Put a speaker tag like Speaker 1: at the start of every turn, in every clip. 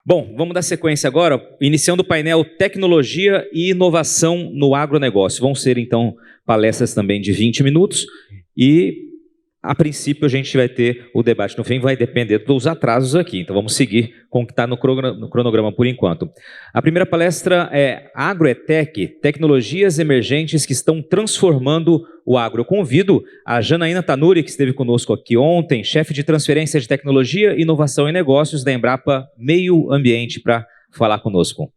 Speaker 1: Bom, vamos dar sequência agora, iniciando o painel Tecnologia e Inovação no Agronegócio. Vão ser, então, palestras também de 20 minutos e, a princípio, a gente vai ter o debate no fim, vai depender dos atrasos aqui. Então, vamos seguir com o que está no cronograma por enquanto. A primeira palestra é Agroetec, Tecnologias Emergentes que estão transformando o agro. Eu convido a Janaína Tanuri, que esteve conosco aqui ontem, chefe de transferência de tecnologia, inovação e negócios da Embrapa Meio Ambiente, para falar conosco.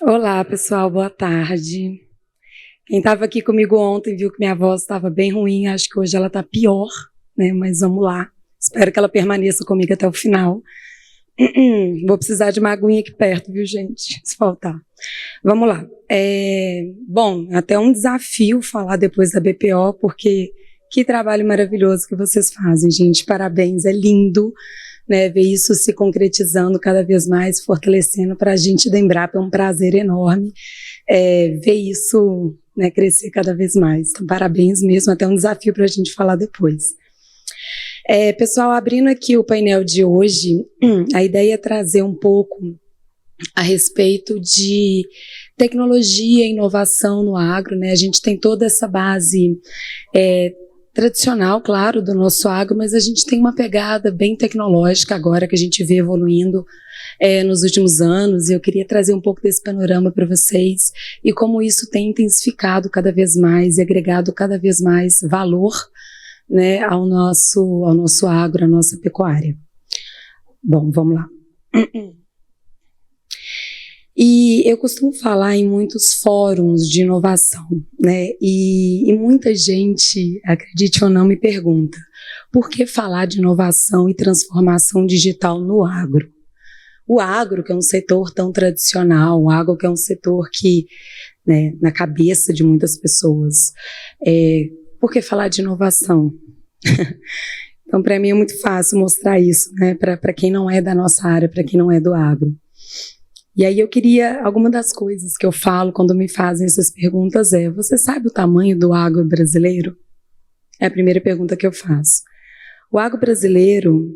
Speaker 2: Olá, pessoal, boa tarde. Quem estava aqui comigo ontem viu que minha voz estava bem ruim, acho que hoje ela está pior, né? Mas vamos lá. Espero que ela permaneça comigo até o final. Vou precisar de uma aguinha aqui perto, viu, gente? Se faltar. Vamos lá. Bom, até um desafio falar depois da BPO, porque que trabalho maravilhoso que vocês fazem, gente. Parabéns, é lindo, né, ver isso se concretizando cada vez mais, fortalecendo para a gente da Embrapa. É um prazer enorme ver isso, né, crescer cada vez mais. Então, parabéns mesmo, até um desafio para a gente falar depois. Pessoal, abrindo aqui o painel de hoje, a ideia é trazer um pouco a respeito de tecnologia e inovação no agro, né? A gente tem toda essa base tradicional, claro, do nosso agro, mas a gente tem uma pegada bem tecnológica agora que a gente vê evoluindo nos últimos anos, e eu queria trazer um pouco desse panorama para vocês e como isso tem intensificado cada vez mais e agregado cada vez mais valor, né, ao nosso agro, à nossa pecuária. Bom, vamos lá. E eu costumo falar em muitos fóruns de inovação, né? E muita gente, acredite ou não, me pergunta: por que falar de inovação e transformação digital no agro? O agro, que é um setor tão tradicional, o agro que é um setor que, né, na cabeça de muitas pessoas, por que falar de inovação? Então, para mim é muito fácil mostrar isso, né, para quem não é da nossa área, para quem não é do agro. E aí eu queria, alguma das coisas que eu falo quando me fazem essas perguntas você sabe o tamanho do agro brasileiro? É a primeira pergunta que eu faço. O agro brasileiro,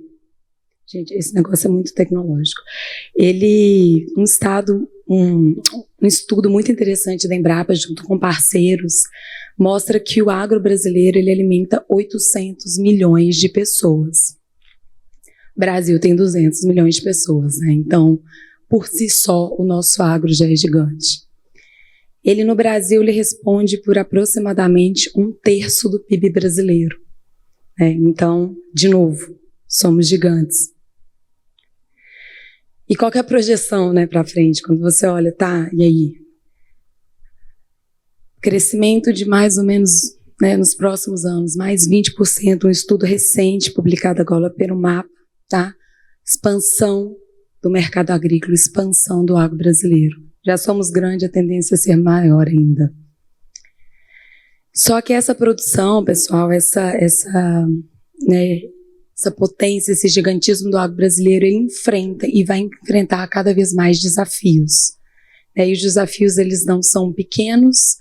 Speaker 2: gente, esse negócio é muito tecnológico. Um estudo muito interessante da Embrapa, junto com parceiros, mostra que o agro brasileiro, ele alimenta 800 milhões de pessoas. O Brasil tem 200 milhões de pessoas, né? Então, por si só, o nosso agro já é gigante. Ele, no Brasil, ele responde por aproximadamente 1/3 do PIB brasileiro. Então, de novo, somos gigantes. E qual que é a projeção, né, para frente? Quando você olha, tá, e aí? Crescimento de mais ou menos, né, nos próximos anos, mais 20%, um estudo recente publicado agora pelo MAPA, tá? Expansão do mercado agrícola, expansão do agro brasileiro. Já somos grande, a tendência é ser maior ainda. Só que essa produção, pessoal, essa potência, esse gigantismo do agro brasileiro, ele enfrenta e vai enfrentar cada vez mais desafios. E os desafios, eles não são pequenos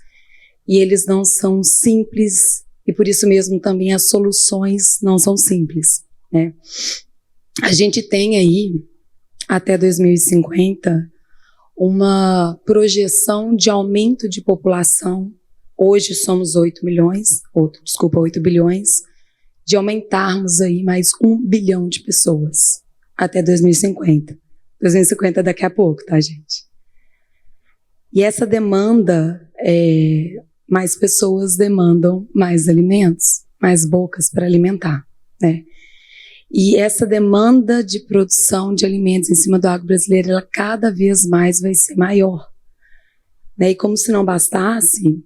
Speaker 2: e eles não são simples, e por isso mesmo também as soluções não são simples, né? A gente tem aí, até 2050, uma projeção de aumento de população. Hoje somos 8 bilhões, de aumentarmos aí mais 1 bilhão de pessoas até 2050. 2050 daqui a pouco, tá, gente? E essa demanda, mais pessoas demandam mais alimentos, mais bocas para alimentar, né? E essa demanda de produção de alimentos em cima do agro brasileiro, ela cada vez mais vai ser maior, né? E como se não bastasse,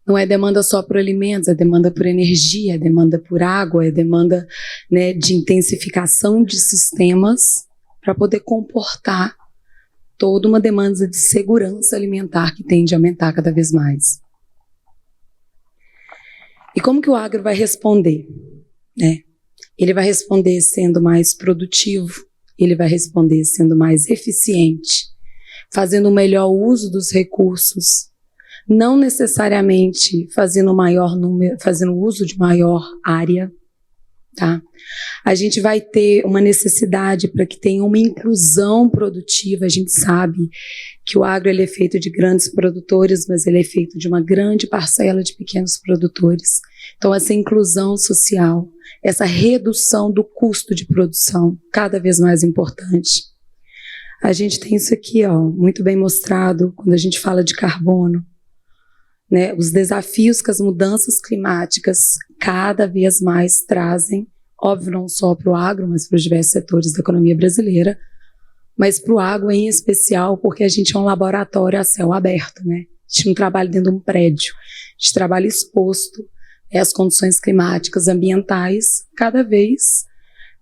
Speaker 2: não é demanda só por alimentos, é demanda por energia, é demanda por água, é demanda, né, de intensificação de sistemas para poder comportar toda uma demanda de segurança alimentar que tende a aumentar cada vez mais. E como que o agro vai responder, né? Ele vai responder sendo mais produtivo, ele vai responder sendo mais eficiente, fazendo um melhor uso dos recursos, não necessariamente fazendo uso de maior área, tá? A gente vai ter uma necessidade para que tenha uma inclusão produtiva. A gente sabe que o agro ele é feito de grandes produtores, mas ele é feito de uma grande parcela de pequenos produtores. Então, essa inclusão social, essa redução do custo de produção, cada vez mais importante. A gente tem isso aqui, ó, muito bem mostrado quando a gente fala de carbono, né? Os desafios que as mudanças climáticas cada vez mais trazem, óbvio, não só para o agro, mas para os diversos setores da economia brasileira, mas para o agro em especial, porque a gente é um laboratório a céu aberto, né? A gente não trabalha dentro de um prédio, a gente trabalha exposto às condições climáticas, ambientais, cada vez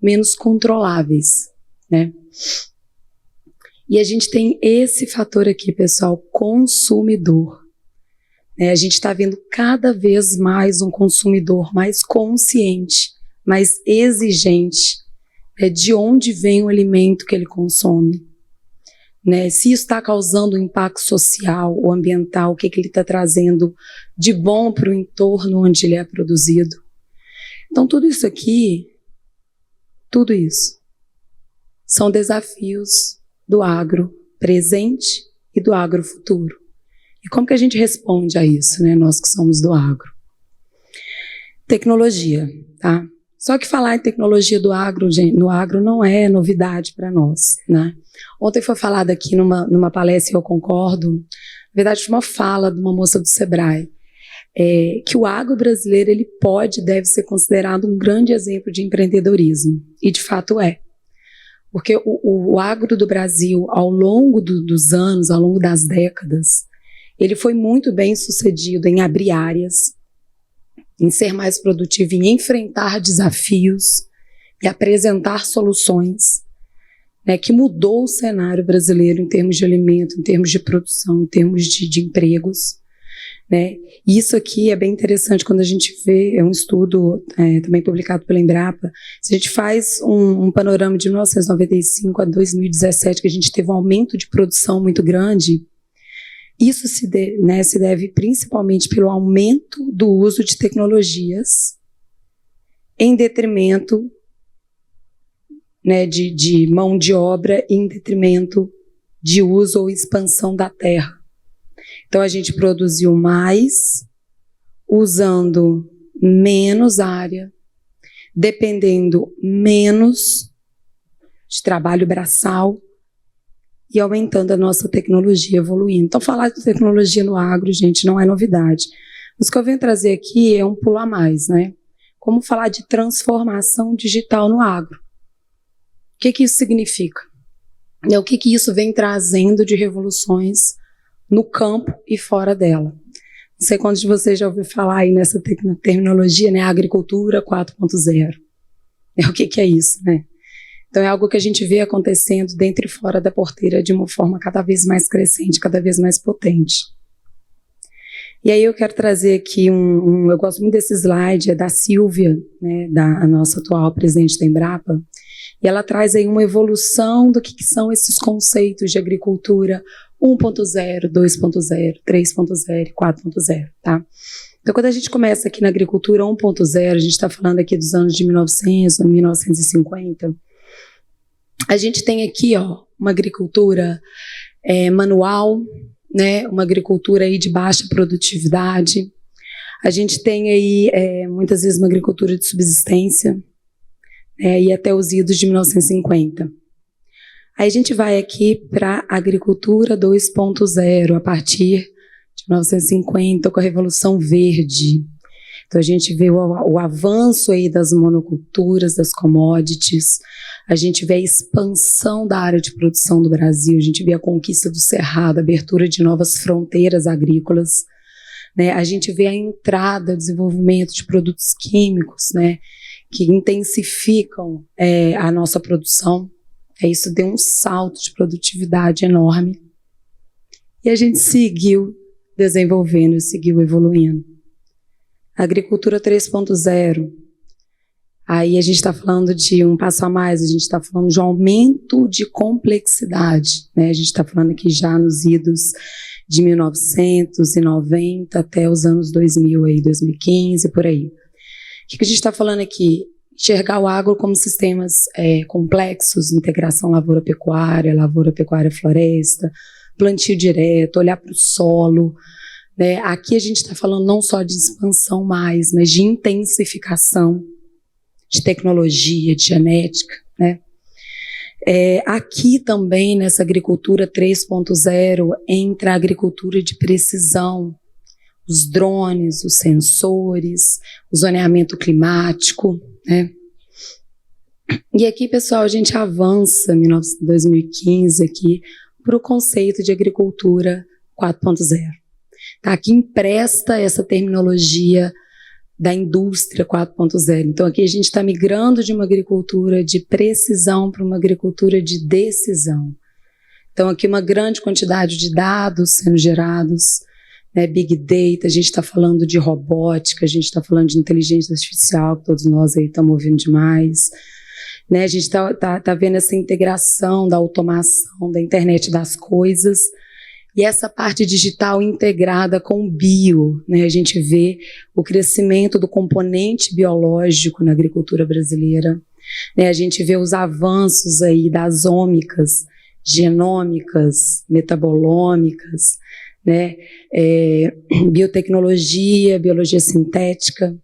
Speaker 2: menos controláveis, né? E a gente tem esse fator aqui, pessoal, consumidor. A gente está vendo cada vez mais um consumidor mais consciente, mais exigente, de onde vem o alimento que ele consome, né? Se isso está causando um impacto social ou ambiental, o que ele está trazendo de bom para o entorno onde ele é produzido. Então, tudo isso aqui, tudo isso, são desafios do agro presente e do agro futuro. E como que a gente responde a isso, né? Nós que somos do agro. Tecnologia, tá? Só que falar em tecnologia do agro, gente, no agro não é novidade para nós, né? Ontem foi falado aqui numa palestra, e eu concordo, na verdade foi uma fala de uma moça do Sebrae, que o agro brasileiro ele pode e deve ser considerado um grande exemplo de empreendedorismo, e de fato é. Porque o agro do Brasil, ao longo dos anos, ao longo das décadas, ele foi muito bem sucedido em abrir áreas, em ser mais produtivo, em enfrentar desafios e apresentar soluções, né, que mudou o cenário brasileiro em termos de alimento, em termos de produção, em termos de empregos, né? E isso aqui é bem interessante quando a gente vê, é um estudo também publicado pela Embrapa, se a gente faz um panorama de 1995 a 2017, que a gente teve um aumento de produção muito grande. Isso se deve principalmente pelo aumento do uso de tecnologias em detrimento, né, de mão de obra, em detrimento de uso ou expansão da terra. Então, a gente produziu mais, usando menos área, dependendo menos de trabalho braçal, e aumentando a nossa tecnologia, evoluindo. Então, falar de tecnologia no agro, gente, não é novidade. Mas o que eu venho trazer aqui é um pulo a mais, né? Como falar de transformação digital no agro. O que isso significa? O que isso vem trazendo de revoluções no campo e fora dela? Não sei quantos de vocês já ouviram falar aí nessa terminologia, né? Agricultura 4.0. O que é isso, né? Então, é algo que a gente vê acontecendo dentro e fora da porteira de uma forma cada vez mais crescente, cada vez mais potente. E aí eu quero trazer aqui eu gosto muito desse slide, é da Silvia, né, a nossa atual presidente da Embrapa, e ela traz aí uma evolução do que são esses conceitos de agricultura 1.0, 2.0, 3.0 e 4.0, tá? Então, quando a gente começa aqui na agricultura 1.0, a gente está falando aqui dos anos de 1900, 1950, a gente tem aqui, ó, uma agricultura manual, né, uma agricultura aí de baixa produtividade. A gente tem aí, muitas vezes, uma agricultura de subsistência, e até os idos de 1950. Aí a gente vai aqui para a agricultura 2.0, a partir de 1950, com a Revolução Verde. Então, a gente vê o avanço aí das monoculturas, das commodities, a gente vê a expansão da área de produção do Brasil, a gente vê a conquista do cerrado, a abertura de novas fronteiras agrícolas, né? A gente vê a entrada, o desenvolvimento de produtos químicos, né, que intensificam a nossa produção. Isso deu um salto de produtividade enorme. E a gente seguiu desenvolvendo, seguiu evoluindo. A agricultura 3.0, Aí a gente está falando de um passo a mais, a gente está falando de um aumento de complexidade, né? A gente está falando aqui já nos idos de 1990 até os anos 2000, aí, 2015, por aí. O que a gente está falando aqui? Enxergar o agro como sistemas complexos, integração lavoura-pecuária, lavoura-pecuária-floresta, plantio direto, olhar para o solo, né? Aqui a gente está falando não só de expansão mais, mas de intensificação, de tecnologia, de genética, né? Aqui também, nessa agricultura 3.0, entra a agricultura de precisão, os drones, os sensores, o zoneamento climático, né? E aqui, pessoal, a gente avança, em 2015, aqui, para o conceito de agricultura 4.0. Tá? Aqui empresta essa terminologia da indústria 4.0. Então, aqui a gente está migrando de uma agricultura de precisão para uma agricultura de decisão. Então, aqui uma grande quantidade de dados sendo gerados, né, Big Data, a gente está falando de robótica, a gente está falando de inteligência artificial, que todos nós aí estamos ouvindo demais. Né, a gente está vendo essa integração da automação, da internet das coisas, e essa parte digital integrada com o bio, né? A gente vê o crescimento do componente biológico na agricultura brasileira, né? A gente vê os avanços aí das ômicas, genômicas, metabolômicas, né? Biotecnologia, biologia sintética.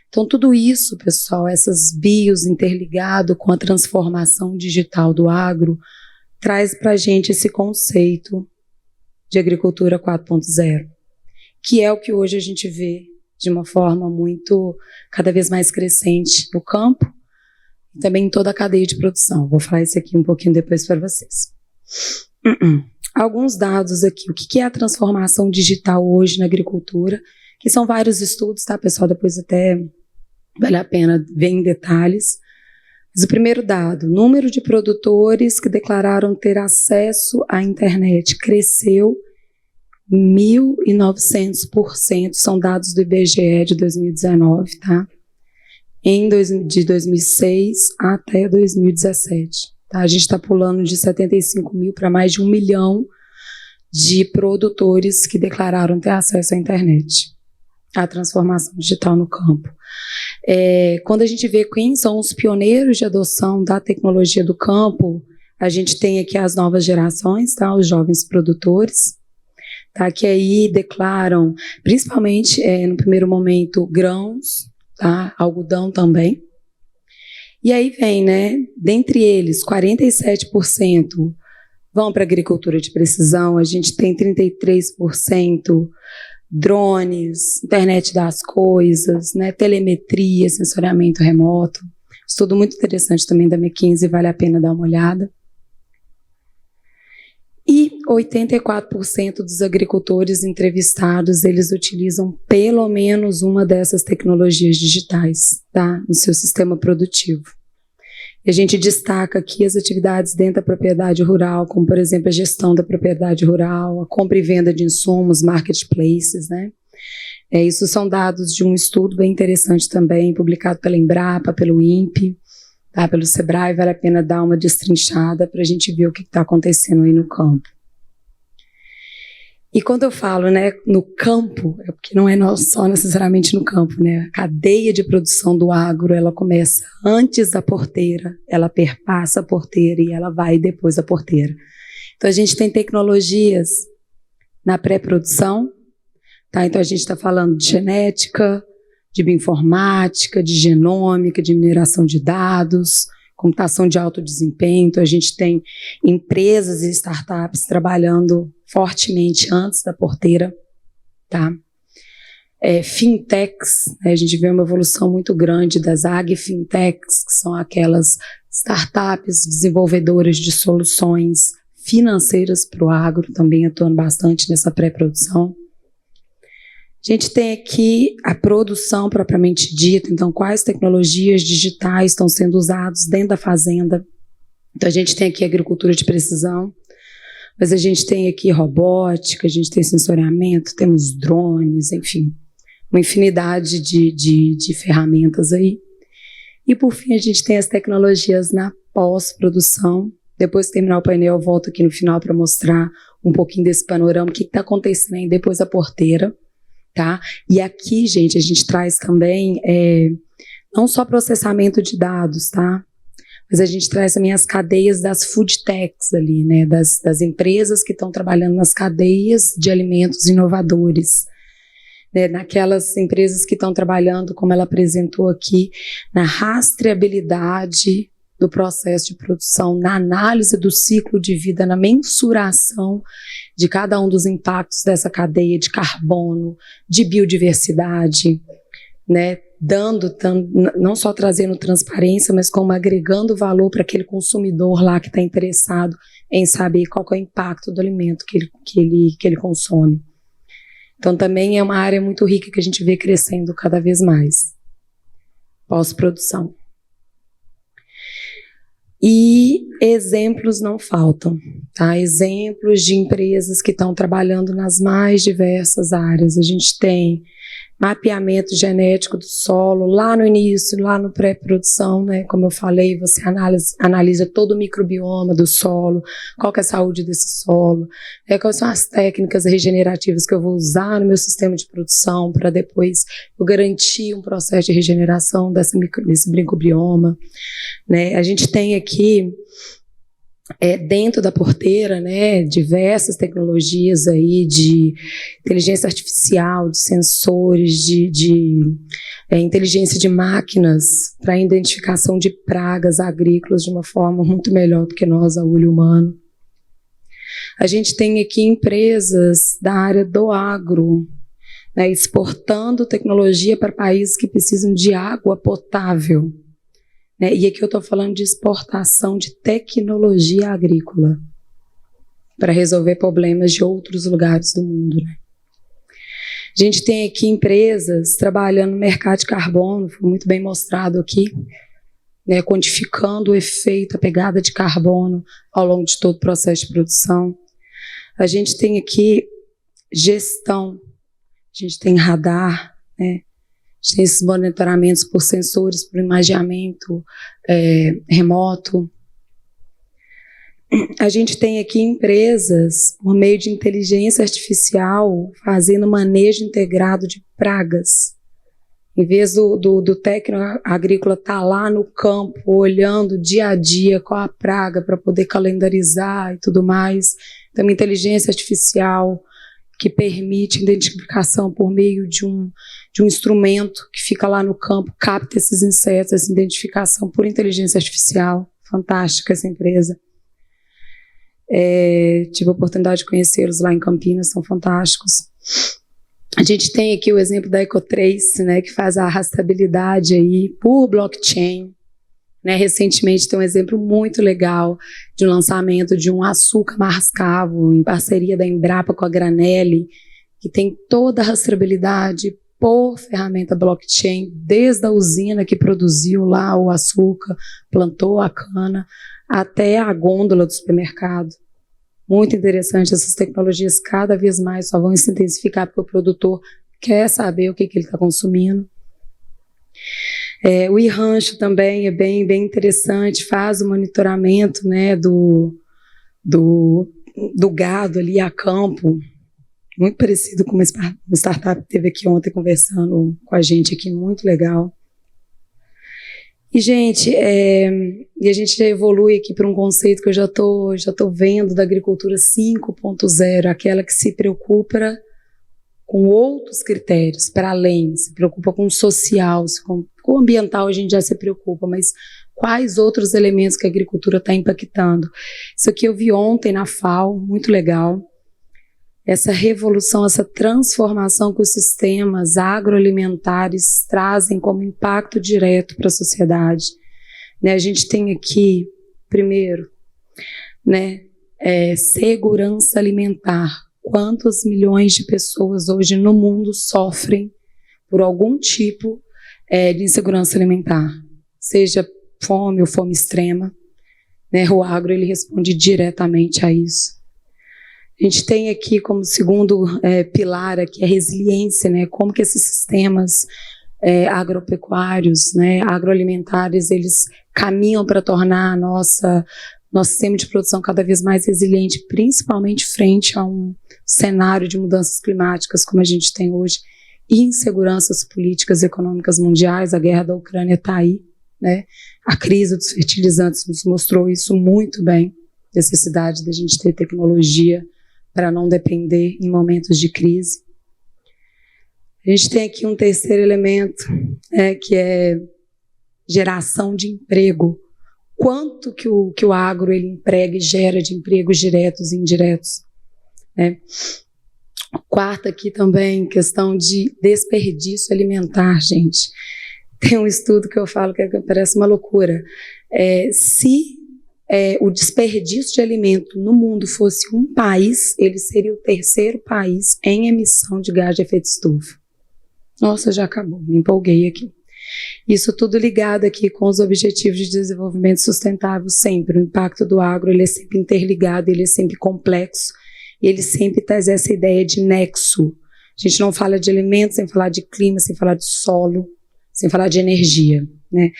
Speaker 2: Então, tudo isso, pessoal, essas bios interligado com a transformação digital do agro, traz para a gente esse conceito de agricultura 4.0, que é o que hoje a gente vê de uma forma muito, cada vez mais crescente no campo e também em toda a cadeia de produção. Vou falar isso aqui um pouquinho depois para vocês. Alguns dados aqui, o que é a transformação digital hoje na agricultura, que são vários estudos, tá, pessoal? Depois até vale a pena ver em detalhes. Mas o primeiro dado, número de produtores que declararam ter acesso à internet cresceu 1.900%, são dados do IBGE de 2019, tá? De 2006 até 2017. Tá? A gente está pulando de 75 mil para mais de 1 milhão de produtores que declararam ter acesso à internet, à transformação digital no campo. Quando a gente vê quem são os pioneiros de adoção da tecnologia do campo, a gente tem aqui as novas gerações, tá? Os jovens produtores, tá? Que aí declaram, principalmente no primeiro momento, grãos, tá? Algodão também. E aí vem, né? Dentre eles, 47% vão para a agricultura de precisão, a gente tem 33% drones, internet das coisas, né, telemetria, sensoriamento remoto. Estudo muito interessante também da McKinsey, vale a pena dar uma olhada. E 84% dos agricultores entrevistados, eles utilizam pelo menos uma dessas tecnologias digitais, tá, no seu sistema produtivo. E a gente destaca aqui as atividades dentro da propriedade rural, como, por exemplo, a gestão da propriedade rural, a compra e venda de insumos, marketplaces, né? Isso são dados de um estudo bem interessante também, publicado pela Embrapa, pelo INPE, tá? Pelo Sebrae, vale a pena dar uma destrinchada para a gente ver o que está acontecendo aí no campo. E quando eu falo, né, no campo, é porque não é só necessariamente no campo, né? A cadeia de produção do agro, ela começa antes da porteira, ela perpassa a porteira e ela vai depois da porteira. Então, a gente tem tecnologias na pré-produção, tá? Então, a gente está falando de genética, de bioinformática, de genômica, de mineração de dados, computação de alto desempenho. Então, a gente tem empresas e startups trabalhando fortemente antes da porteira, tá? Fintechs, né? A gente vê uma evolução muito grande das agfintechs, que são aquelas startups desenvolvedoras de soluções financeiras para o agro, também atuando bastante nessa pré-produção. A gente tem aqui a produção propriamente dita, então quais tecnologias digitais estão sendo usadas dentro da fazenda. Então a gente tem aqui agricultura de precisão, mas a gente tem aqui robótica, a gente tem sensoriamento, temos drones, enfim, uma infinidade de ferramentas aí. E, por fim, a gente tem as tecnologias na pós-produção. Depois que terminar o painel, eu volto aqui no final para mostrar um pouquinho desse panorama, o que está acontecendo aí depois da porteira, tá? E aqui, gente, a gente traz também não só processamento de dados, tá? Mas a gente traz também as cadeias das food techs ali, né? Das empresas que estão trabalhando nas cadeias de alimentos inovadores. Né? Naquelas empresas que estão trabalhando, como ela apresentou aqui, na rastreabilidade do processo de produção, na análise do ciclo de vida, na mensuração de cada um dos impactos dessa cadeia de carbono, de biodiversidade, né? Não só trazendo transparência, mas como agregando valor para aquele consumidor lá que está interessado em saber qual é o impacto do alimento que ele consome. Então também é uma área muito rica que a gente vê crescendo cada vez mais. Pós-produção. E exemplos não faltam, tá? Exemplos de empresas que estão trabalhando nas mais diversas áreas. A gente tem mapeamento genético do solo, lá no início, lá no pré-produção, né? Como eu falei, você analisa todo o microbioma do solo, qual que é a saúde desse solo, quais são as técnicas regenerativas que eu vou usar no meu sistema de produção para depois eu garantir um processo de regeneração desse microbioma, né? A gente tem aqui dentro da porteira, né, diversas tecnologias aí de inteligência artificial, de sensores, de inteligência de máquinas para identificação de pragas agrícolas de uma forma muito melhor do que nós, a olho humano. A gente tem aqui empresas da área do agro, né, exportando tecnologia para países que precisam de água potável. Né? E aqui eu estou falando de exportação de tecnologia agrícola para resolver problemas de outros lugares do mundo. Né? A gente tem aqui empresas trabalhando no mercado de carbono, foi muito bem mostrado aqui, né, quantificando o efeito, a pegada de carbono ao longo de todo o processo de produção. A gente tem aqui gestão, a gente tem radar, né? A gente tem esses monitoramentos por sensores, por imageamento remoto. A gente tem aqui empresas, por meio de inteligência artificial, fazendo manejo integrado de pragas. Em vez do técnico agrícola estar lá no campo, olhando dia a dia qual a praga para poder calendarizar e tudo mais, tem uma inteligência artificial que permite identificação por meio de um instrumento que fica lá no campo, capta esses insetos, essa identificação por inteligência artificial. Fantástica essa empresa. Tive a oportunidade de conhecê-los lá em Campinas, são fantásticos. A gente tem aqui o exemplo da Ecotrace, né, que faz a rastreabilidade aí por blockchain. Né, recentemente tem um exemplo muito legal de um lançamento de um açúcar mascavo em parceria da Embrapa com a Granelli, que tem toda a rastreabilidade por ferramenta blockchain, desde a usina que produziu lá o açúcar, plantou a cana, até a gôndola do supermercado. Muito interessante, essas tecnologias cada vez mais só vão se intensificar porque o produtor quer saber o que ele está consumindo. O e-rancho também é bem interessante, faz o monitoramento, né, do gado ali a campo, muito parecido com uma startup que teve aqui ontem conversando com a gente aqui, muito legal. E, gente, a gente já evolui aqui para um conceito que eu já tô vendo da agricultura 5.0, aquela que se preocupa com outros critérios, para além, se preocupa com o social, com o ambiental a gente já se preocupa, mas quais outros elementos que a agricultura está impactando? Isso aqui eu vi ontem na FAO, muito legal, essa revolução, essa transformação que os sistemas agroalimentares trazem como impacto direto para a sociedade. Né, a gente tem aqui, primeiro, né, segurança alimentar. Quantos milhões de pessoas hoje no mundo sofrem por algum tipo de insegurança alimentar, seja fome ou fome extrema, né? O agro ele responde diretamente a isso. A gente tem aqui como segundo pilar aqui a resiliência, né? Como que esses sistemas agropecuários, né, agroalimentares, eles caminham para tornar nosso sistema de produção cada vez mais resiliente, principalmente frente a um cenário de mudanças climáticas como a gente tem hoje, e inseguranças políticas e econômicas mundiais. A guerra da Ucrânia está aí, né? A crise dos fertilizantes nos mostrou isso muito bem, necessidade da gente ter tecnologia para não depender em momentos de crise. A gente tem aqui um terceiro elemento, que é geração de emprego. Quanto que o agro ele emprega e gera de empregos diretos e indiretos. Quarta aqui também, questão de desperdício alimentar, gente. Tem um estudo que eu falo que parece uma loucura. Se o desperdício de alimento no mundo fosse um país, ele seria o terceiro país em emissão de gás de efeito estufa. Nossa, já acabou, me empolguei aqui. Isso tudo ligado aqui com os Objetivos de Desenvolvimento Sustentável sempre. O impacto do agro ele é sempre interligado, ele é sempre complexo, e ele sempre traz essa ideia de nexo. A gente não fala de alimentos sem falar de clima, sem falar de solo, sem falar de energia, né?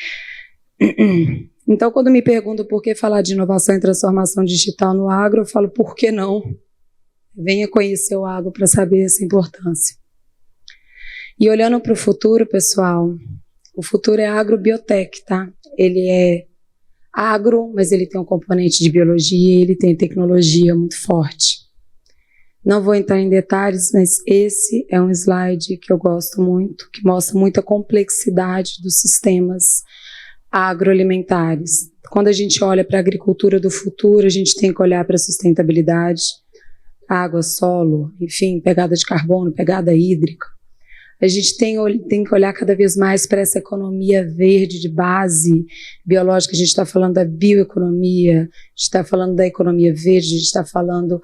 Speaker 2: Então, quando me perguntam por que falar de inovação e transformação digital no agro, eu falo, por que não? Venha conhecer o agro para saber essa importância. E olhando para o futuro, pessoal, o futuro é agrobiotech, tá? Ele é agro, mas ele tem um componente de biologia, ele tem tecnologia muito forte. Não vou entrar em detalhes, mas esse é um slide que eu gosto muito, que mostra muita complexidade dos sistemas agroalimentares. Quando a gente olha para a agricultura do futuro, a gente tem que olhar para a sustentabilidade, água, solo, enfim, pegada de carbono, pegada hídrica. A gente tem que olhar cada vez mais para essa economia verde de base biológica. A gente está falando da bioeconomia, a gente está falando da economia verde, a gente está falando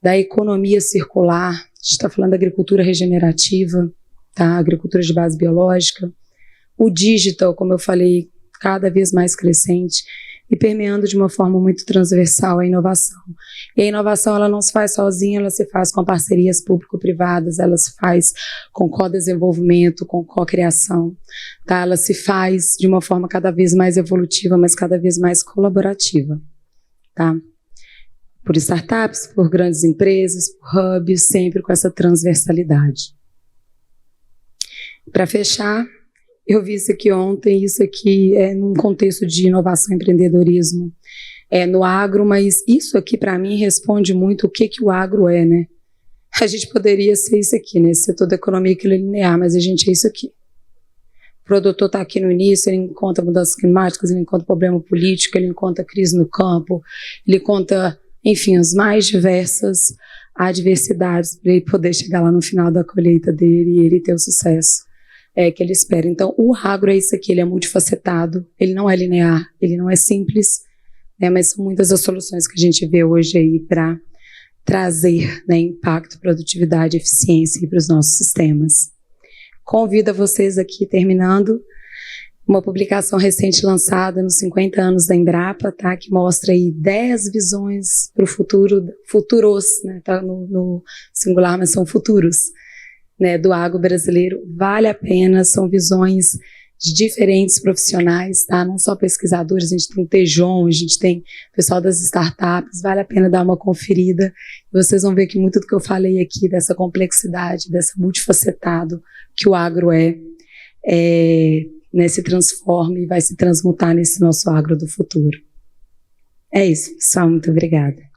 Speaker 2: da economia circular, a gente está falando da agricultura regenerativa, tá? Agricultura de base biológica. O digital, como eu falei, cada vez mais crescente e permeando de uma forma muito transversal a inovação. E a inovação ela não se faz sozinha, ela se faz com parcerias público-privadas, ela se faz com co-desenvolvimento, com co-criação, tá? Ela se faz de uma forma cada vez mais evolutiva, mas cada vez mais colaborativa, tá? Por startups, por grandes empresas, por hubs, sempre com essa transversalidade. Para fechar, eu vi isso aqui ontem, isso aqui é num contexto de inovação e empreendedorismo no agro, mas isso aqui para mim responde muito o que o agro é, né? A gente poderia ser isso aqui, né? Esse setor da economia que é linear, mas a gente é isso aqui. O produtor está aqui no início, ele encontra mudanças climáticas, ele encontra problema político, ele encontra crise no campo, ele encontra, enfim, as mais diversas adversidades para ele poder chegar lá no final da colheita dele e ele ter o sucesso que ele espera. Então, o agro é isso aqui, ele é multifacetado, ele não é linear, ele não é simples, né, mas são muitas as soluções que a gente vê hoje aí para trazer, né, impacto, produtividade, eficiência para os nossos sistemas. Convido a vocês aqui, terminando, uma publicação recente lançada nos 50 anos da Embrapa, tá, que mostra aí 10 visões para o futuro, futuros, né, tá no singular, mas são futuros, né, do agro brasileiro. Vale a pena, são visões de diferentes profissionais, tá? Não só pesquisadores, a gente tem o Tejon, a gente tem o pessoal das startups, vale a pena dar uma conferida. Vocês vão ver que muito do que eu falei aqui, dessa complexidade, dessa multifacetado que o agro né, se transforma e vai se transmutar nesse nosso agro do futuro. É isso, pessoal, muito obrigada.